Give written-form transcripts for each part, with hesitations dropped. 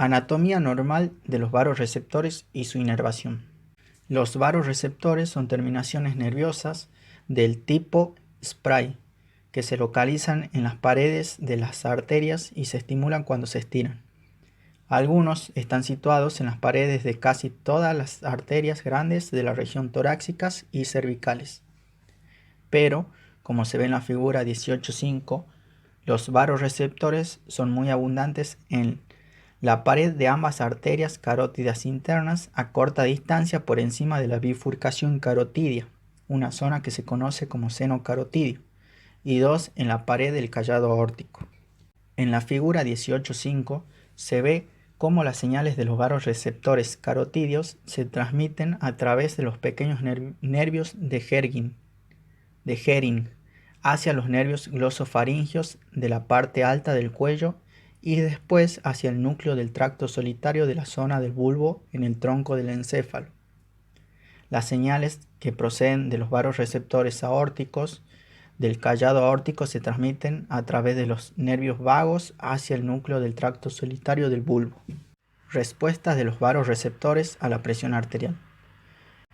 Anatomía normal de los varorreceptores y su inervación. Los varorreceptores son terminaciones nerviosas del tipo spray que se localizan en las paredes de las arterias y se estimulan cuando se estiran. Algunos están situados en las paredes de casi todas las arterias grandes de la región torácicas y cervicales. Pero, como se ve en la figura 18.5, los varorreceptores son muy abundantes en la pared de ambas arterias carótidas internas a corta distancia por encima de la bifurcación carotidia, una zona que se conoce como seno carotidio, y dos en la pared del callado aórtico. En la figura 18.5 se ve cómo las señales de los varorreceptores carotidios se transmiten a través de los pequeños nervios de Hering hacia los nervios glosofaringeos de la parte alta del cuello y después hacia el núcleo del tracto solitario de la zona del bulbo en el tronco del encéfalo. Las señales que proceden de los varorreceptores aórticos del callado aórtico se transmiten a través de los nervios vagos hacia el núcleo del tracto solitario del bulbo. Respuestas de los varorreceptores a la presión arterial.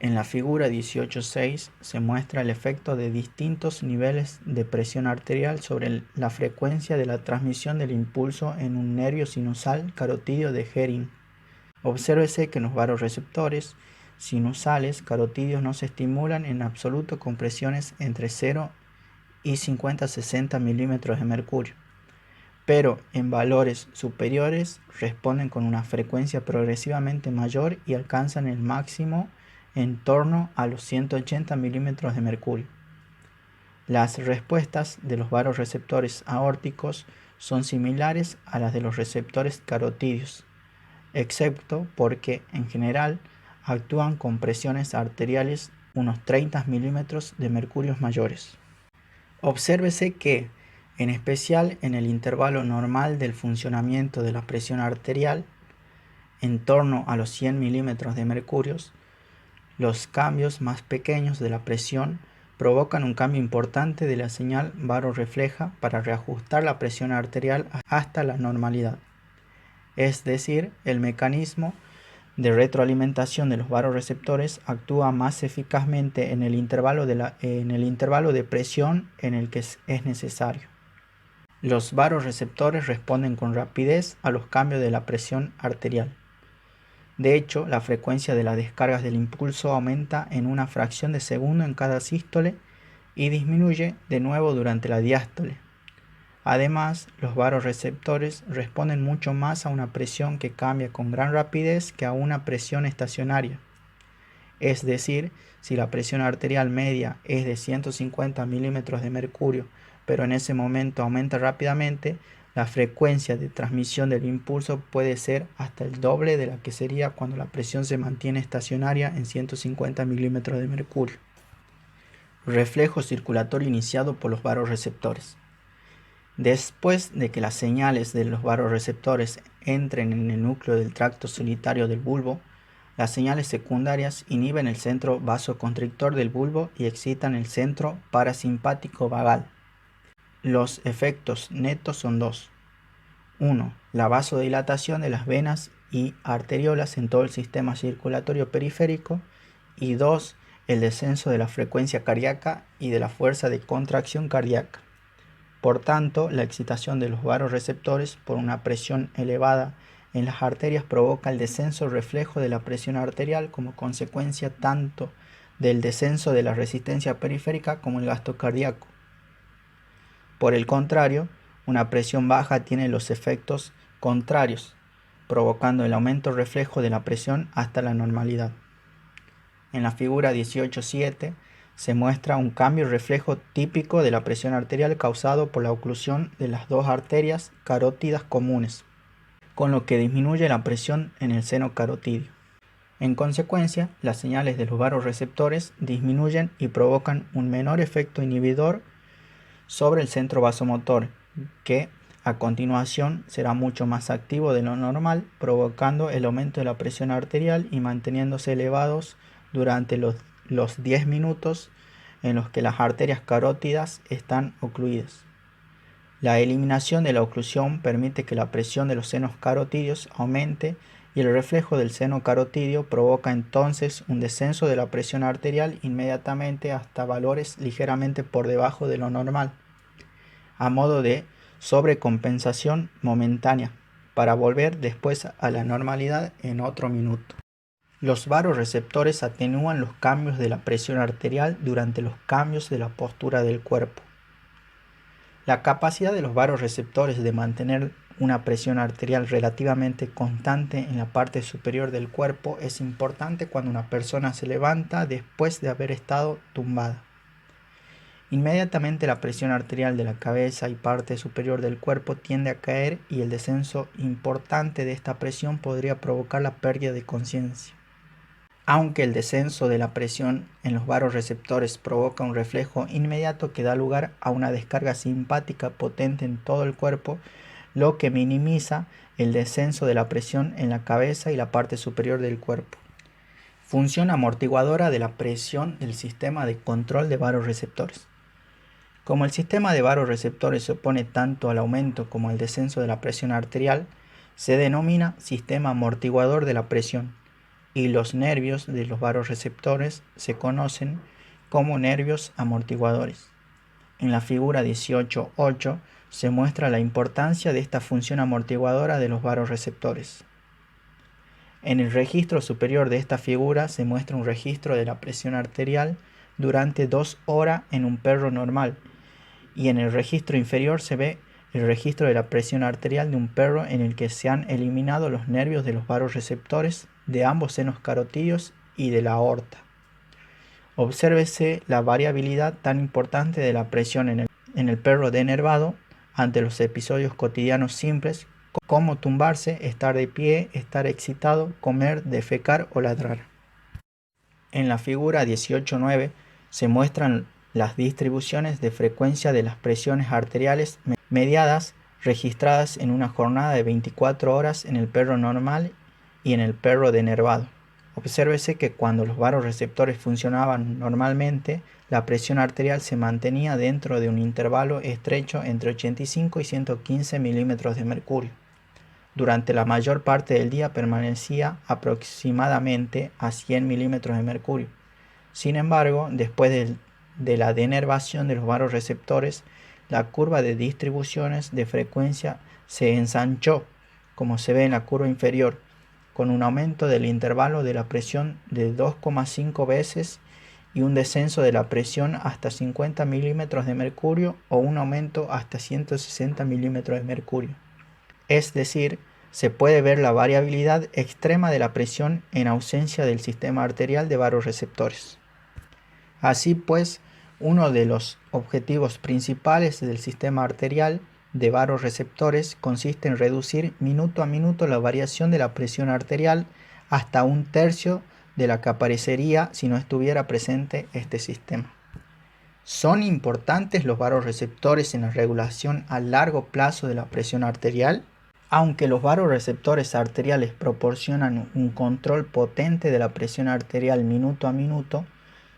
En la figura 18.6 se muestra el efecto de distintos niveles de presión arterial sobre la frecuencia de la transmisión del impulso en un nervio sinusal carotidio de Hering. Obsérvese que en los varorreceptores sinusales carotidios no se estimulan en absoluto con presiones entre 0 y 50-60 milímetros de mercurio, pero en valores superiores responden con una frecuencia progresivamente mayor y alcanzan el máximo en torno a los 180 milímetros de mercurio. Las respuestas de los varorreceptores aórticos son similares a las de los receptores carotidios, excepto porque en general actúan con presiones arteriales unos 30 milímetros de mercurio mayores. Obsérvese que, en especial en el intervalo normal del funcionamiento de la presión arterial, en torno a los 100 milímetros de mercurio, los cambios más pequeños de la presión provocan un cambio importante de la señal varorrefleja para reajustar la presión arterial hasta la normalidad. Es decir, el mecanismo de retroalimentación de los varorreceptores actúa más eficazmente en el intervalo de presión en el que es necesario. Los varorreceptores responden con rapidez a los cambios de la presión arterial. De hecho, la frecuencia de las descargas del impulso aumenta en una fracción de segundo en cada sístole y disminuye de nuevo durante la diástole. Además, los varorreceptores responden mucho más a una presión que cambia con gran rapidez que a una presión estacionaria. Es decir, si la presión arterial media es de 150 milímetros de mercurio, pero en ese momento aumenta rápidamente, la frecuencia de transmisión del impulso puede ser hasta el doble de la que sería cuando la presión se mantiene estacionaria en 150 milímetros de mercurio. Reflejo circulatorio iniciado por los varorreceptores. Después de que las señales de los varorreceptores entren en el núcleo del tracto solitario del bulbo, las señales secundarias inhiben el centro vasoconstrictor del bulbo y excitan el centro parasimpático vagal. Los efectos netos son dos. 1. La vasodilatación de las venas y arteriolas en todo el sistema circulatorio periférico. Y 2. El descenso de la frecuencia cardíaca y de la fuerza de contracción cardíaca. Por tanto, la excitación de los varorreceptores por una presión elevada en las arterias provoca el descenso reflejo de la presión arterial como consecuencia tanto del descenso de la resistencia periférica como el gasto cardíaco. Por el contrario, una presión baja tiene los efectos contrarios, provocando el aumento reflejo de la presión hasta la normalidad. En la figura 18.7 se muestra un cambio reflejo típico de la presión arterial causado por la oclusión de las dos arterias carótidas comunes, con lo que disminuye la presión en el seno carotidio. En consecuencia, las señales de los varorreceptores disminuyen y provocan un menor efecto inhibidor sobre el centro vasomotor, que a continuación será mucho más activo de lo normal, provocando el aumento de la presión arterial y manteniéndose elevados durante los 10 minutos en los que las arterias carótidas están ocluidas. La eliminación de la oclusión permite que la presión de los senos carotídeos aumente y el reflejo del seno carotídeo provoca entonces un descenso de la presión arterial inmediatamente hasta valores ligeramente por debajo de lo normal, a modo de sobrecompensación momentánea, para volver después a la normalidad en otro minuto. Los varoreceptores atenúan los cambios de la presión arterial durante los cambios de la postura del cuerpo. La capacidad de los varoreceptores de mantener una presión arterial relativamente constante en la parte superior del cuerpo es importante cuando una persona se levanta después de haber estado tumbada. Inmediatamente la presión arterial de la cabeza y parte superior del cuerpo tiende a caer y el descenso importante de esta presión podría provocar la pérdida de conciencia. Aunque el descenso de la presión en los varoreceptores provoca un reflejo inmediato que da lugar a una descarga simpática potente en todo el cuerpo, lo que minimiza el descenso de la presión en la cabeza y la parte superior del cuerpo. Función amortiguadora de la presión del sistema de control de varoreceptores. Como el sistema de varoreceptores se opone tanto al aumento como al descenso de la presión arterial, se denomina sistema amortiguador de la presión, y los nervios de los varoreceptores se conocen como nervios amortiguadores. En la figura 18.8 se muestra la importancia de esta función amortiguadora de los varoreceptores. En el registro superior de esta figura se muestra un registro de la presión arterial durante 2 horas en un perro normal, y en el registro inferior se ve el registro de la presión arterial de un perro en el que se han eliminado los nervios de los varoreceptores de ambos senos carotídeos y de la aorta. Obsérvese la variabilidad tan importante de la presión en el perro denervado ante los episodios cotidianos simples como tumbarse, estar de pie, estar excitado, comer, defecar o ladrar. En la figura 18.9 se muestran las distribuciones de frecuencia de las presiones arteriales mediadas registradas en una jornada de 24 horas en el perro normal y en el perro denervado. Obsérvese que cuando los varoreceptores funcionaban normalmente, la presión arterial se mantenía dentro de un intervalo estrecho entre 85 y 115 milímetros de mercurio. Durante la mayor parte del día permanecía aproximadamente a 100 milímetros de mercurio. Sin embargo, después de la denervación de los varoreceptores, la curva de distribuciones de frecuencia se ensanchó, como se ve en la curva inferior, con un aumento del intervalo de la presión de 2,5 veces y un descenso de la presión hasta 50 milímetros de mercurio o un aumento hasta 160 milímetros de mercurio. Es decir, se puede ver la variabilidad extrema de la presión en ausencia del sistema arterial de varoreceptores. Así pues, uno de los objetivos principales del sistema arterial de varoreceptores consiste en reducir minuto a minuto la variación de la presión arterial hasta 1/3 de la que aparecería si no estuviera presente este sistema. ¿Son importantes los varoreceptores en la regulación a largo plazo de la presión arterial? Aunque los varoreceptores arteriales proporcionan un control potente de la presión arterial minuto a minuto,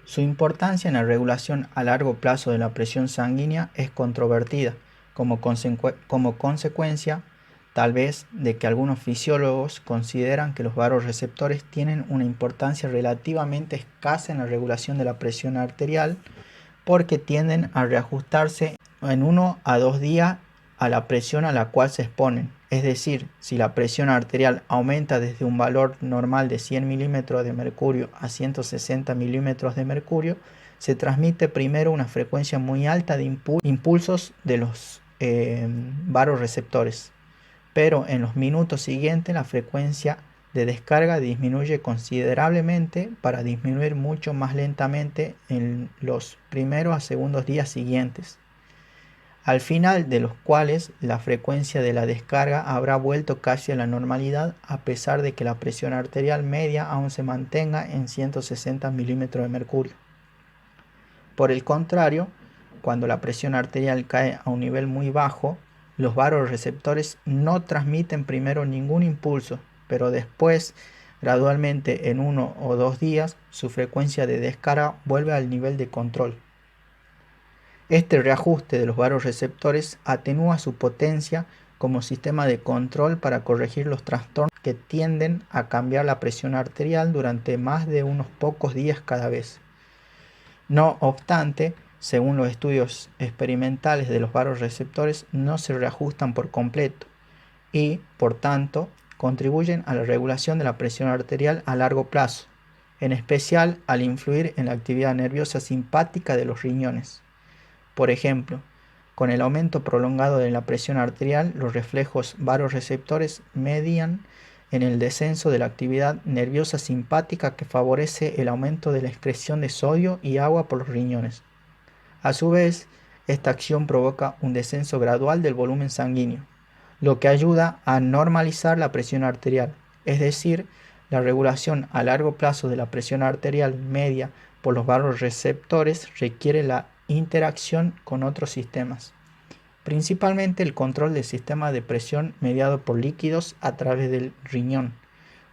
su importancia en la regulación a largo plazo de la presión sanguínea es controvertida, como consecuencia, tal vez, de que algunos fisiólogos consideran que los varoreceptores tienen una importancia relativamente escasa en la regulación de la presión arterial porque tienden a reajustarse en 1 a 2 días a la presión a la cual se exponen. Es decir, si la presión arterial aumenta desde un valor normal de 100 milímetros de mercurio a 160 milímetros de mercurio, se transmite primero una frecuencia muy alta de impulsos de los varoreceptores, pero en los minutos siguientes la frecuencia de descarga disminuye considerablemente para disminuir mucho más lentamente en los primeros a segundos días siguientes, al final de los cuales la frecuencia de la descarga habrá vuelto casi a la normalidad a pesar de que la presión arterial media aún se mantenga en 160 milímetros de mercurio. Por el contrario, cuando la presión arterial cae a un nivel muy bajo, los varoreceptores no transmiten primero ningún impulso, pero después, gradualmente en 1 o 2 días, su frecuencia de descarga vuelve al nivel de control. Este reajuste de los varoreceptores atenúa su potencia como sistema de control para corregir los trastornos que tienden a cambiar la presión arterial durante más de unos pocos días cada vez. No obstante, según los estudios experimentales de los varoreceptores, no se reajustan por completo y, por tanto, contribuyen a la regulación de la presión arterial a largo plazo, en especial al influir en la actividad nerviosa simpática de los riñones. Por ejemplo, con el aumento prolongado de la presión arterial, los reflejos varoreceptores median en el descenso de la actividad nerviosa simpática que favorece el aumento de la excreción de sodio y agua por los riñones. A su vez, esta acción provoca un descenso gradual del volumen sanguíneo, lo que ayuda a normalizar la presión arterial, es decir, la regulación a largo plazo de la presión arterial media por los varoreceptores requiere la interacción con otros sistemas, principalmente el control del sistema de presión mediado por líquidos a través del riñón,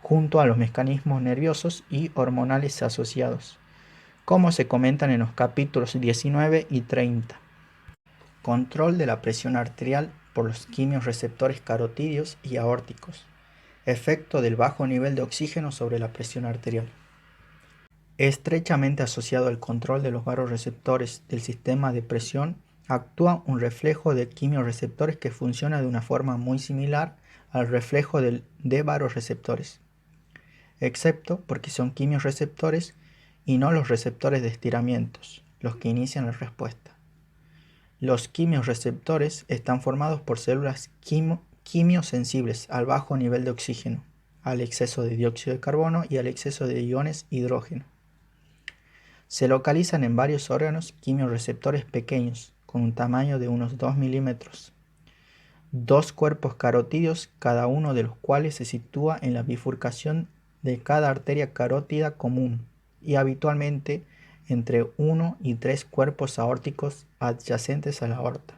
junto a los mecanismos nerviosos y hormonales asociados, como se comentan en los capítulos 19 y 30. Control de la presión arterial por los quimiorreceptores carotídeos y aórticos. Efecto del bajo nivel de oxígeno sobre la presión arterial. Estrechamente asociado al control de los varoreceptores del sistema de presión, actúa un reflejo de quimiorreceptores que funciona de una forma muy similar al reflejo de varoreceptores, excepto porque son quimiorreceptores y no los receptores de estiramientos los que inician la respuesta. Los quimiorreceptores están formados por células quimiosensibles al bajo nivel de oxígeno, al exceso de dióxido de carbono y al exceso de iones hidrógeno. Se localizan en varios órganos quimiorreceptores pequeños, con un tamaño de unos 2 milímetros. Dos cuerpos carotídeos, cada uno de los cuales se sitúa en la bifurcación de cada arteria carótida común, y habitualmente entre 1 y 3 cuerpos aórticos adyacentes a la aorta.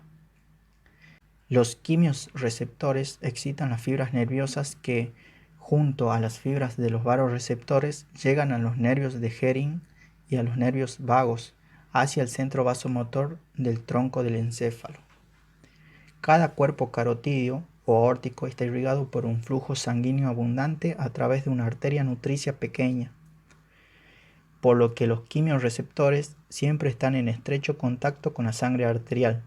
Los quimiorreceptores excitan las fibras nerviosas que, junto a las fibras de los varoreceptores, llegan a los nervios de Hering y a los nervios vagos hacia el centro vasomotor del tronco del encéfalo. Cada cuerpo carotídeo o aórtico está irrigado por un flujo sanguíneo abundante a través de una arteria nutricia pequeña, por lo que los quimiorreceptores siempre están en estrecho contacto con la sangre arterial.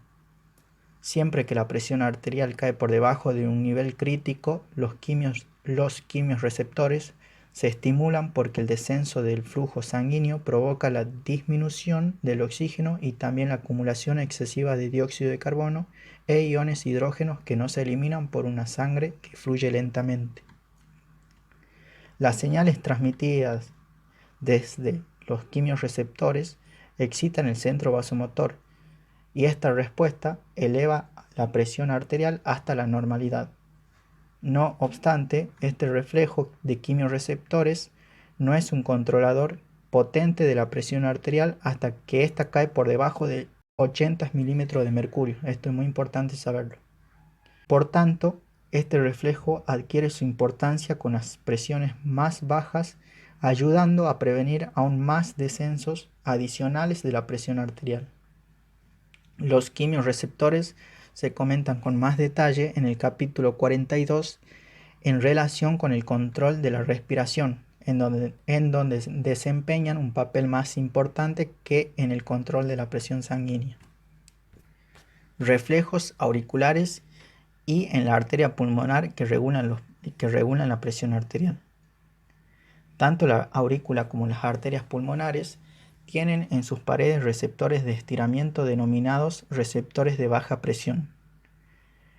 Siempre que la presión arterial cae por debajo de un nivel crítico, los quimiorreceptores se estimulan porque el descenso del flujo sanguíneo provoca la disminución del oxígeno y también la acumulación excesiva de dióxido de carbono e iones hidrógenos que no se eliminan por una sangre que fluye lentamente. Las señales transmitidas desde los quimiorreceptores excitan el centro vasomotor y esta respuesta eleva la presión arterial hasta la normalidad. No obstante, este reflejo de quimiorreceptores no es un controlador potente de la presión arterial hasta que ésta cae por debajo de 80 milímetros de mercurio. Esto es muy importante saberlo. Por tanto, este reflejo adquiere su importancia con las presiones más bajas, ayudando a prevenir aún más descensos adicionales de la presión arterial. Los quimiorreceptores se comentan con más detalle en el capítulo 42 en relación con el control de la respiración, en donde desempeñan un papel más importante que en el control de la presión sanguínea. Reflejos auriculares y en la arteria pulmonar que regulan la presión arterial. Tanto la aurícula como las arterias pulmonares tienen en sus paredes receptores de estiramiento denominados receptores de baja presión.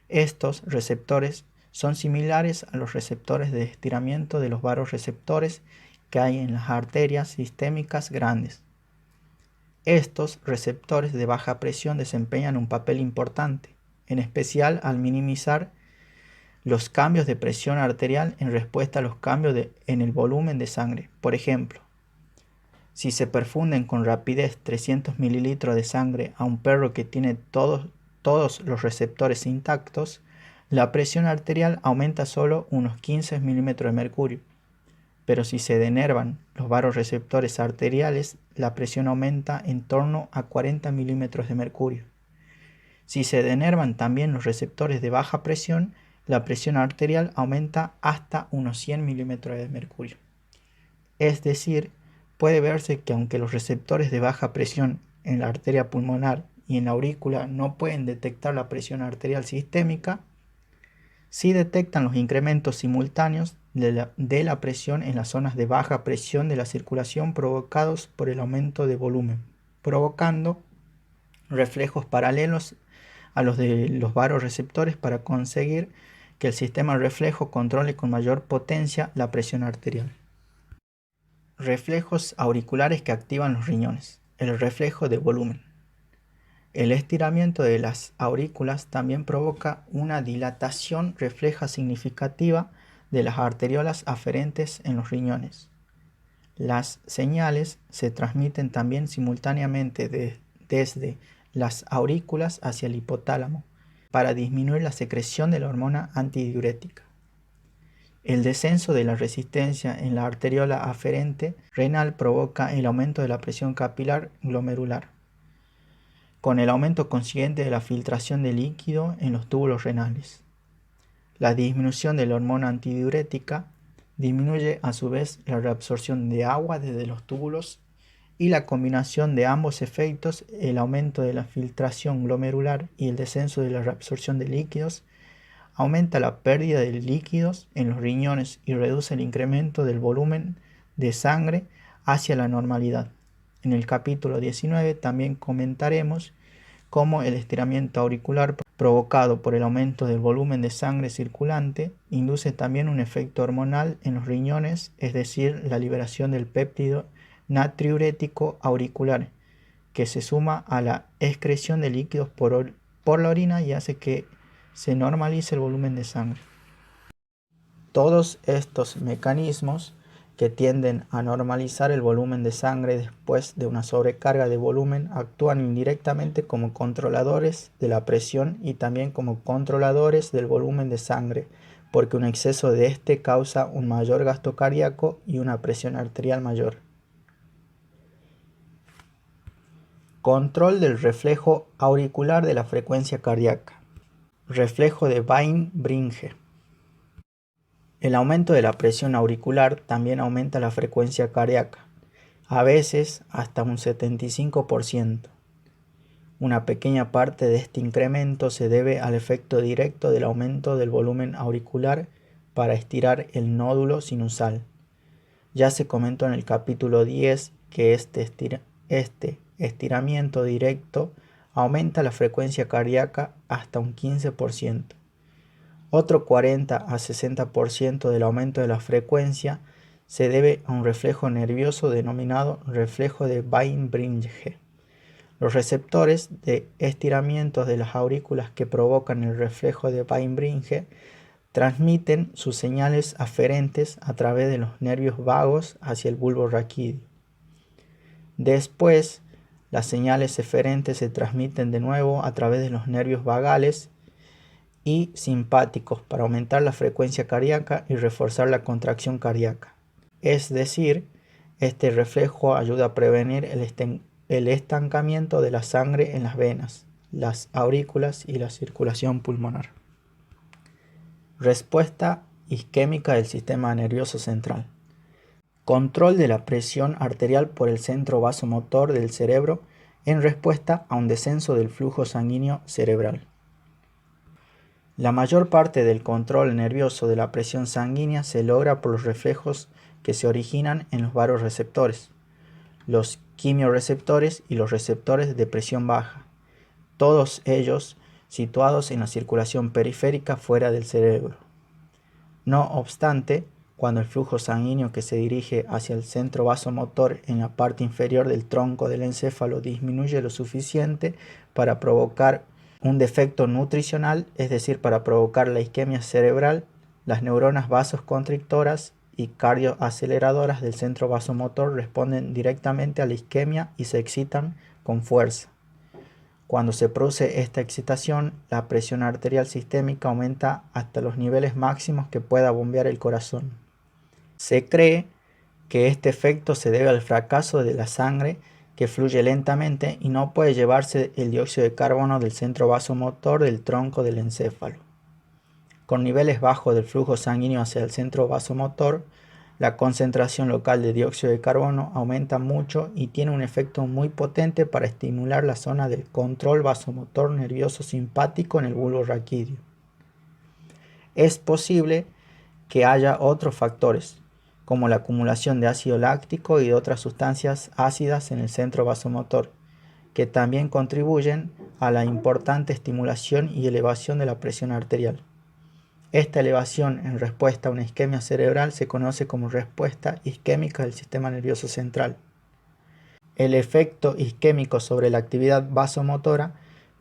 Estos receptores son similares a los receptores de estiramiento de los varoreceptores que hay en las arterias sistémicas grandes. Estos receptores de baja presión desempeñan un papel importante, en especial al minimizar los cambios de presión arterial en respuesta a los cambios en el volumen de sangre. Por ejemplo, si se perfunden con rapidez 300 mililitros de sangre a un perro que tiene todos los receptores intactos, la presión arterial aumenta solo unos 15 milímetros de mercurio. pero si se denervan los vasoreceptores arteriales, la presión aumenta en torno a 40 milímetros de mercurio. Si se denervan también los receptores de baja presión, la presión arterial aumenta hasta unos 100 milímetros de mercurio. Es decir, puede verse que aunque los receptores de baja presión en la arteria pulmonar y en la aurícula no pueden detectar la presión arterial sistémica, sí detectan los incrementos simultáneos de la presión en las zonas de baja presión de la circulación provocados por el aumento de volumen, provocando reflejos paralelos a los de los vasoreceptores para conseguir que el sistema reflejo controle con mayor potencia la presión arterial. Reflejos auriculares que activan los riñones. El reflejo de volumen. El estiramiento de las aurículas también provoca una dilatación refleja significativa de las arteriolas aferentes en los riñones. Las señales se transmiten también simultáneamente desde las aurículas hacia el hipotálamo para disminuir la secreción de la hormona antidiurética. El descenso de la resistencia en la arteriola aferente renal provoca el aumento de la presión capilar glomerular, con el aumento consiguiente de la filtración de líquido en los túbulos renales. La disminución de la hormona antidiurética disminuye a su vez la reabsorción de agua desde los túbulos, y la combinación de ambos efectos, el aumento de la filtración glomerular y el descenso de la reabsorción de líquidos, aumenta la pérdida de líquidos en los riñones y reduce el incremento del volumen de sangre hacia la normalidad. En el capítulo 19 también comentaremos cómo el estiramiento auricular provocado por el aumento del volumen de sangre circulante induce también un efecto hormonal en los riñones, es decir, la liberación del péptido natriurético auricular, que se suma a la excreción de líquidos por la orina y hace que se normalice el volumen de sangre. Todos estos mecanismos que tienden a normalizar el volumen de sangre después de una sobrecarga de volumen actúan indirectamente como controladores de la presión y también como controladores del volumen de sangre, porque un exceso de este causa un mayor gasto cardíaco y una presión arterial mayor. Control del reflejo auricular de la frecuencia cardíaca. Reflejo de Weinbringe. El aumento de la presión auricular también aumenta la frecuencia cardíaca, a veces hasta un 75%. Una pequeña parte de este incremento se debe al efecto directo del aumento del volumen auricular para estirar el nódulo sinusal. Ya se comentó en el capítulo 10 que este estiramiento directo aumenta la frecuencia cardíaca hasta un 15%. Otro 40 a 60% del aumento de la frecuencia se debe a un reflejo nervioso denominado reflejo de Weinbringe. Los receptores de estiramientos de las aurículas que provocan el reflejo de Weinbringe transmiten sus señales aferentes a través de los nervios vagos hacia el bulbo raquídeo. Después, las señales eferentes se transmiten de nuevo a través de los nervios vagales y simpáticos para aumentar la frecuencia cardíaca y reforzar la contracción cardíaca. Es decir, este reflejo ayuda a prevenir el estancamiento de la sangre en las venas, las aurículas y la circulación pulmonar. Respuesta isquémica del sistema nervioso central. Control de la presión arterial por el centro vasomotor del cerebro en respuesta a un descenso del flujo sanguíneo cerebral. La mayor parte del control nervioso de la presión sanguínea se logra por los reflejos que se originan en los vasoreceptores, los quimiorreceptores y los receptores de presión baja, todos ellos situados en la circulación periférica fuera del cerebro. No obstante, cuando el flujo sanguíneo que se dirige hacia el centro vasomotor en la parte inferior del tronco del encéfalo disminuye lo suficiente para provocar un defecto nutricional, es decir, para provocar la isquemia cerebral, las neuronas vasoconstrictoras y cardioaceleradoras del centro vasomotor responden directamente a la isquemia y se excitan con fuerza. Cuando se produce esta excitación, la presión arterial sistémica aumenta hasta los niveles máximos que pueda bombear el corazón. Se cree que este efecto se debe al fracaso de la sangre que fluye lentamente y no puede llevarse el dióxido de carbono del centro vasomotor del tronco del encéfalo. Con niveles bajos del flujo sanguíneo hacia el centro vasomotor, la concentración local de dióxido de carbono aumenta mucho y tiene un efecto muy potente para estimular la zona del control vasomotor nervioso simpático en el bulbo raquídeo. Es posible que haya otros factores, como la acumulación de ácido láctico y de otras sustancias ácidas en el centro vasomotor, que también contribuyen a la importante estimulación y elevación de la presión arterial. Esta elevación en respuesta a una isquemia cerebral se conoce como respuesta isquémica del sistema nervioso central. El efecto isquémico sobre la actividad vasomotora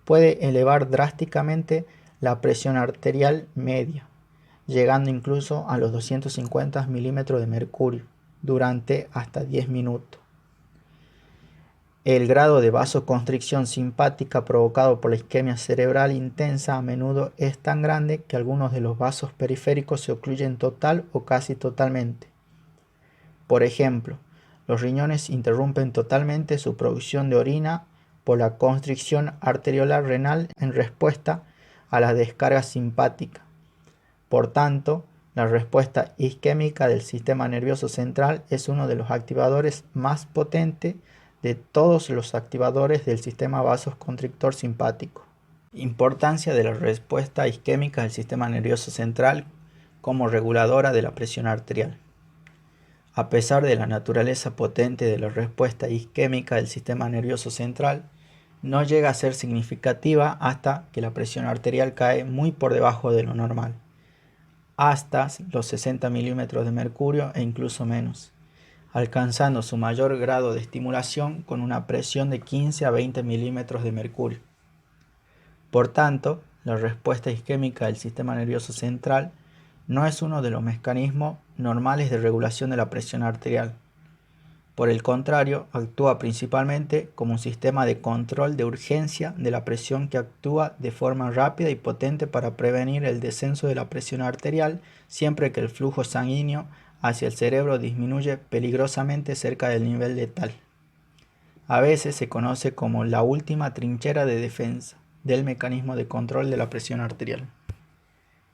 puede elevar drásticamente la presión arterial media, llegando incluso a los 250 milímetros de mercurio durante hasta 10 minutos. El grado de vasoconstricción simpática provocado por la isquemia cerebral intensa a menudo es tan grande que algunos de los vasos periféricos se ocluyen total o casi totalmente. Por ejemplo, los riñones interrumpen totalmente su producción de orina por la constricción arteriolar renal en respuesta a la descarga simpática. Por tanto, la respuesta isquémica del sistema nervioso central es uno de los activadores más potentes de todos los activadores del sistema vasoconstrictor simpático. Importancia de la respuesta isquémica del sistema nervioso central como reguladora de la presión arterial. A pesar de la naturaleza potente de la respuesta isquémica del sistema nervioso central, no llega a ser significativa hasta que la presión arterial cae muy por debajo de lo normal, hasta los 60 milímetros de mercurio e incluso menos, alcanzando su mayor grado de estimulación con una presión de 15 a 20 milímetros de mercurio. Por tanto, la respuesta isquémica del sistema nervioso central no es uno de los mecanismos normales de regulación de la presión arterial. Por el contrario, actúa principalmente como un sistema de control de urgencia de la presión que actúa de forma rápida y potente para prevenir el descenso de la presión arterial siempre que el flujo sanguíneo hacia el cerebro disminuye peligrosamente cerca del nivel letal. A veces se conoce como la última trinchera de defensa del mecanismo de control de la presión arterial.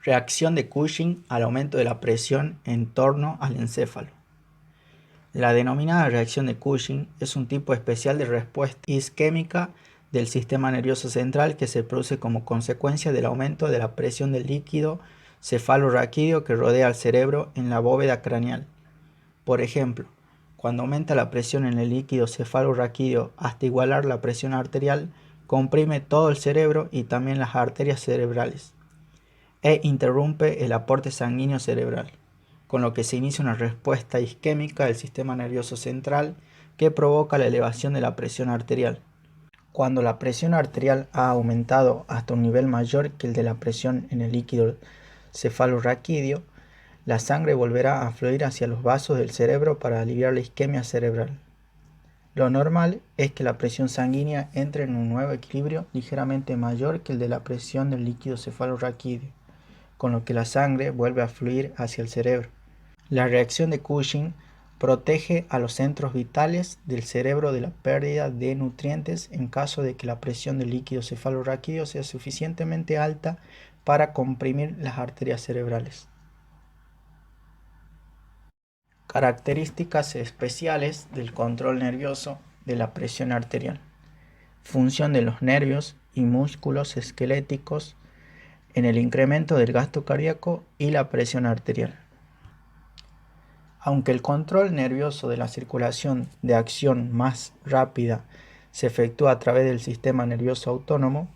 Reacción de Cushing al aumento de la presión en torno al encéfalo. La denominada reacción de Cushing es un tipo especial de respuesta isquémica del sistema nervioso central que se produce como consecuencia del aumento de la presión del líquido cefalorraquídeo que rodea al cerebro en la bóveda craneal. Por ejemplo, cuando aumenta la presión en el líquido cefalorraquídeo hasta igualar la presión arterial, comprime todo el cerebro y también las arterias cerebrales, e interrumpe el aporte sanguíneo cerebral, con lo que se inicia una respuesta isquémica del sistema nervioso central que provoca la elevación de la presión arterial. Cuando la presión arterial ha aumentado hasta un nivel mayor que el de la presión en el líquido cefalorraquídeo, la sangre volverá a fluir hacia los vasos del cerebro para aliviar la isquemia cerebral. Lo normal es que la presión sanguínea entre en un nuevo equilibrio ligeramente mayor que el de la presión del líquido cefalorraquídeo, con lo que la sangre vuelve a fluir hacia el cerebro. La reacción de Cushing protege a los centros vitales del cerebro de la pérdida de nutrientes en caso de que la presión del líquido cefalorraquídeo sea suficientemente alta para comprimir las arterias cerebrales. Características especiales del control nervioso de la presión arterial. Función de los nervios y músculos esqueléticos en el incremento del gasto cardíaco y la presión arterial. Aunque el control nervioso de la circulación de acción más rápida se efectúa a través del sistema nervioso autónomo,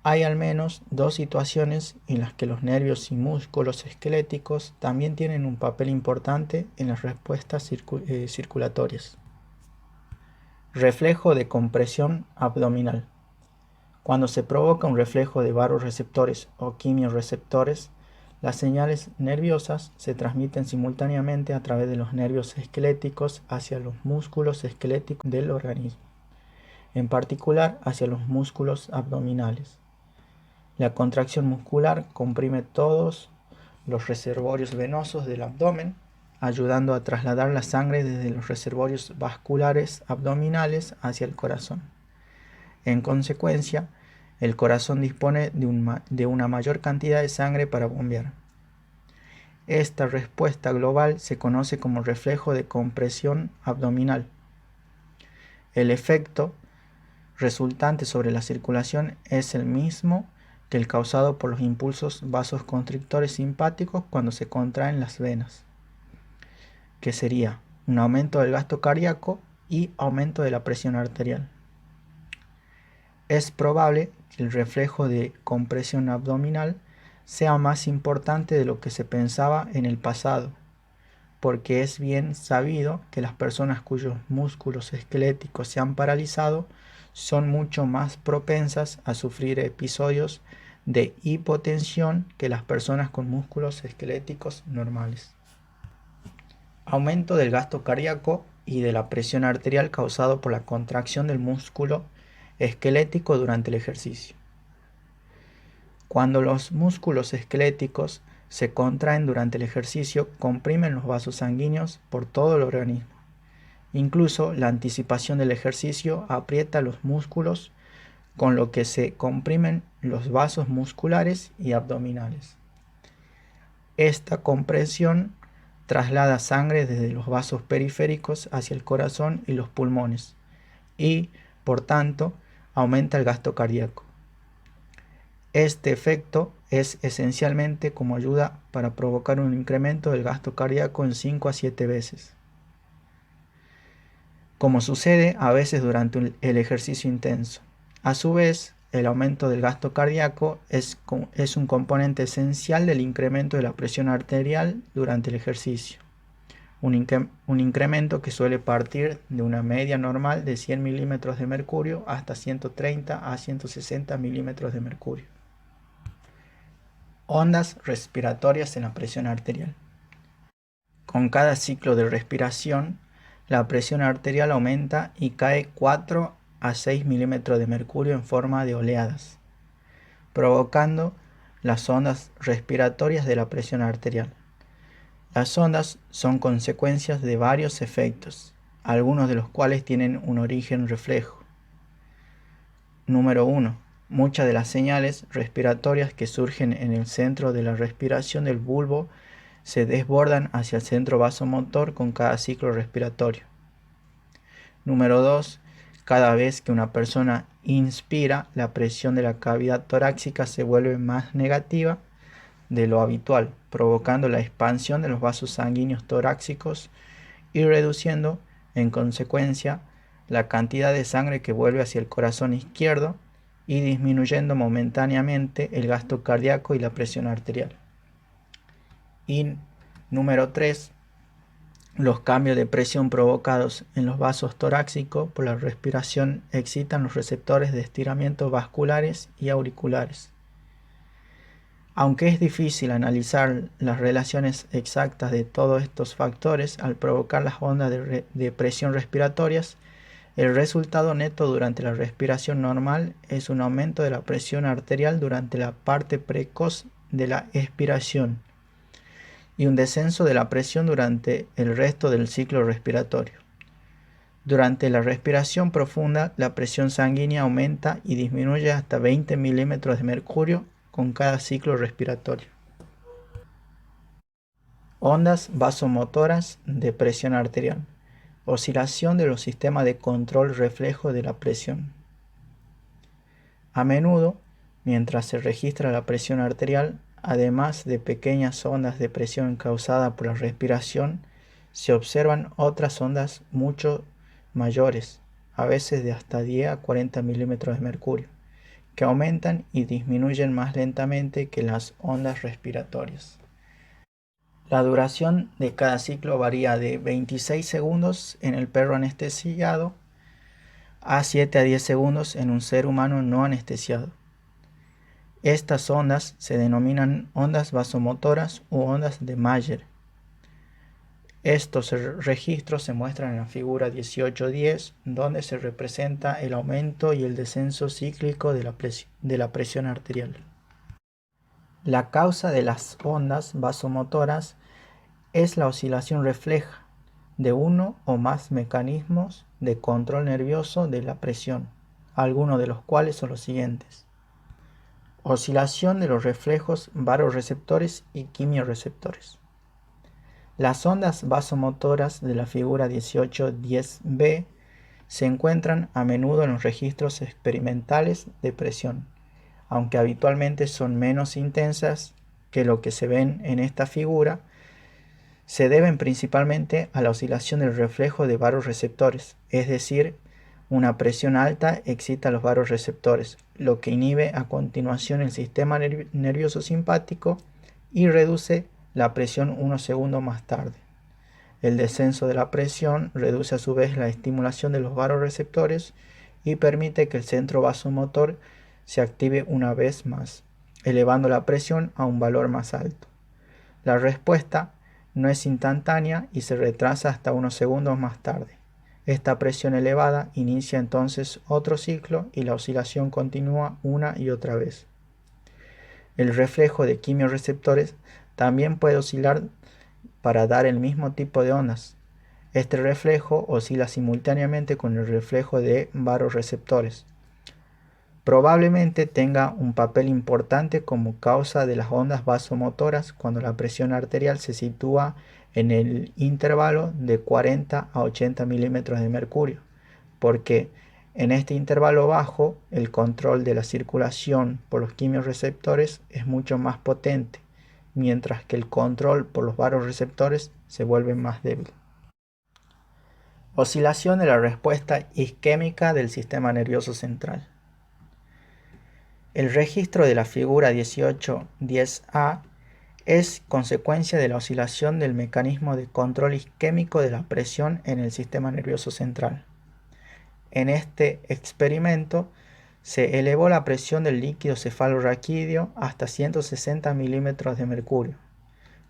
hay al menos dos situaciones en las que los nervios y músculos esqueléticos también tienen un papel importante en las respuestas circulatorias. Reflejo de compresión abdominal. Cuando se provoca un reflejo de vasoreceptores o quimiorreceptores, las señales nerviosas se transmiten simultáneamente a través de los nervios esqueléticos hacia los músculos esqueléticos del organismo, en particular hacia los músculos abdominales. La contracción muscular comprime todos los reservorios venosos del abdomen ayudando a trasladar la sangre desde los reservorios vasculares abdominales hacia el corazón. En consecuencia, el corazón dispone de una mayor cantidad de sangre para bombear. Esta respuesta global se conoce como reflejo de compresión abdominal. El efecto resultante sobre la circulación es el mismo que el causado por los impulsos vasoconstrictores simpáticos cuando se contraen las venas, que sería un aumento del gasto cardíaco y aumento de la presión arterial. Es probable que el reflejo de compresión abdominal sea más importante de lo que se pensaba en el pasado, porque es bien sabido que las personas cuyos músculos esqueléticos se han paralizado son mucho más propensas a sufrir episodios de hipotensión que las personas con músculos esqueléticos normales. Aumento del gasto cardíaco y de la presión arterial causado por la contracción del músculo esquelético durante el ejercicio. Cuando los músculos esqueléticos se contraen durante el ejercicio, comprimen los vasos sanguíneos por todo el organismo. Incluso la anticipación del ejercicio aprieta los músculos, con lo que se comprimen los vasos musculares y abdominales. Esta compresión traslada sangre desde los vasos periféricos hacia el corazón y los pulmones y, por tanto, aumenta el gasto cardíaco. Este efecto es esencialmente como ayuda para provocar un incremento del gasto cardíaco en 5 a 7 veces. Como sucede a veces durante el ejercicio intenso. A su vez, el aumento del gasto cardíaco es un componente esencial del incremento de la presión arterial durante el ejercicio. Un incremento que suele partir de una media normal de 100 milímetros de mercurio hasta 130 a 160 milímetros de mercurio. Ondas respiratorias en la presión arterial. Con cada ciclo de respiración, la presión arterial aumenta y cae 4 a 6 milímetros de mercurio en forma de oleadas, provocando las ondas respiratorias de la presión arterial. Las ondas son consecuencias de varios efectos, algunos de los cuales tienen un origen reflejo. Número 1. Muchas de las señales respiratorias que surgen en el centro de la respiración del bulbo se desbordan hacia el centro vasomotor con cada ciclo respiratorio. Número 2. Cada vez que una persona inspira, la presión de la cavidad torácica se vuelve más negativa de lo habitual, provocando la expansión de los vasos sanguíneos torácicos y reduciendo, en consecuencia, la cantidad de sangre que vuelve hacia el corazón izquierdo y disminuyendo momentáneamente el gasto cardíaco y la presión arterial. Y número 3. Los cambios de presión provocados en los vasos torácicos por la respiración excitan los receptores de estiramiento vasculares y auriculares. Aunque es difícil analizar las relaciones exactas de todos estos factores al provocar las ondas de presión respiratorias, el resultado neto durante la respiración normal es un aumento de la presión arterial durante la parte precoz de la expiración y un descenso de la presión durante el resto del ciclo respiratorio. Durante la respiración profunda, la presión sanguínea aumenta y disminuye hasta 20 milímetros de mercurio con cada ciclo respiratorio. Ondas vasomotoras de presión arterial. Oscilación de los sistemas de control reflejo de la presión. A menudo, mientras se registra la presión arterial, además de pequeñas ondas de presión causadas por la respiración, se observan otras ondas mucho mayores, a veces de hasta 10 a 40 milímetros de mercurio, que aumentan y disminuyen más lentamente que las ondas respiratorias. La duración de cada ciclo varía de 26 segundos en el perro anestesiado a 7 a 10 segundos en un ser humano no anestesiado. Estas ondas se denominan ondas vasomotoras u ondas de Mayer. Estos registros se muestran en la figura 18.10, donde se representa el aumento y el descenso cíclico de la presión arterial. La causa de las ondas vasomotoras es la oscilación refleja de uno o más mecanismos de control nervioso de la presión, algunos de los cuales son los siguientes: oscilación de los reflejos baroreceptores y quimiorreceptores. Las ondas vasomotoras de la figura 1810b se encuentran a menudo en los registros experimentales de presión, aunque habitualmente son menos intensas que lo que se ven en esta figura. Se deben principalmente a la oscilación del reflejo de baroreceptores, es decir, una presión alta excita los baroreceptores, lo que inhibe a continuación el sistema nervioso simpático y reduce la presión unos segundos más tarde. El descenso de la presión reduce a su vez la estimulación de los baroreceptores y permite que el centro vasomotor se active una vez más, elevando la presión a un valor más alto. La respuesta no es instantánea y se retrasa hasta unos segundos más tarde. Esta presión elevada inicia entonces otro ciclo y la oscilación continúa una y otra vez. El reflejo de quimiorreceptores también puede oscilar para dar el mismo tipo de ondas. Este reflejo oscila simultáneamente con el reflejo de baroreceptores. Probablemente tenga un papel importante como causa de las ondas vasomotoras cuando la presión arterial se sitúa en el intervalo de 40 a 80 milímetros de mercurio, porque en este intervalo bajo el control de la circulación por los quimiorreceptores es mucho más potente, mientras que el control por los baroreceptores se vuelve más débil. Oscilación de la respuesta isquémica del sistema nervioso central. El registro de la figura 1810A es consecuencia de la oscilación del mecanismo de control isquémico de la presión en el sistema nervioso central. En este experimento se elevó la presión del líquido cefalorraquídeo hasta 160 milímetros de mercurio,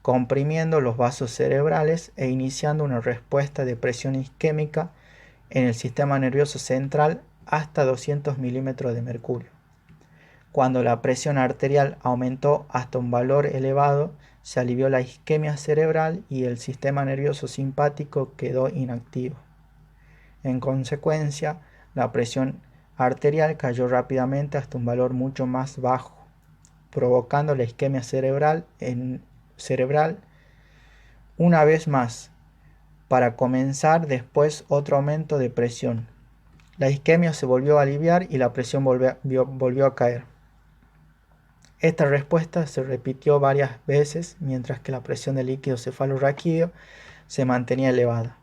comprimiendo los vasos cerebrales e iniciando una respuesta de presión isquémica en el sistema nervioso central hasta 200 milímetros de mercurio. Cuando la presión arterial aumentó hasta un valor elevado, se alivió la isquemia cerebral y el sistema nervioso simpático quedó inactivo. En consecuencia, la presión arterial cayó rápidamente hasta un valor mucho más bajo, provocando la isquemia cerebral una vez más, para comenzar después otro aumento de presión. La isquemia se volvió a aliviar y la presión volvió a caer. Esta respuesta se repitió varias veces mientras que la presión del líquido cefalorraquídeo se mantenía elevada.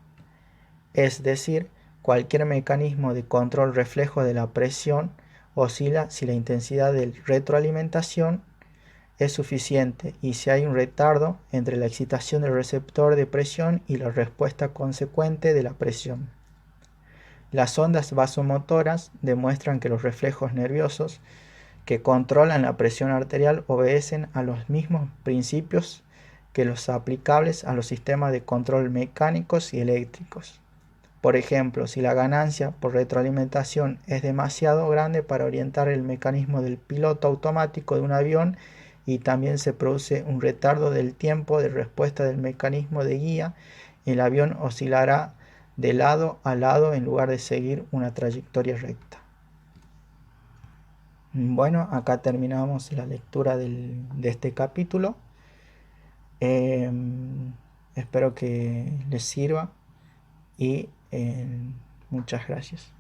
Es decir, cualquier mecanismo de control reflejo de la presión oscila si la intensidad de retroalimentación es suficiente y si hay un retardo entre la excitación del receptor de presión y la respuesta consecuente de la presión. Las ondas vasomotoras demuestran que los reflejos nerviosos que controlan la presión arterial obedecen a los mismos principios que los aplicables a los sistemas de control mecánicos y eléctricos. Por ejemplo, si la ganancia por retroalimentación es demasiado grande para orientar el mecanismo del piloto automático de un avión y también se produce un retardo del tiempo de respuesta del mecanismo de guía, el avión oscilará de lado a lado en lugar de seguir una trayectoria recta. Bueno, acá terminamos la lectura de este capítulo. Espero que les sirva y muchas gracias.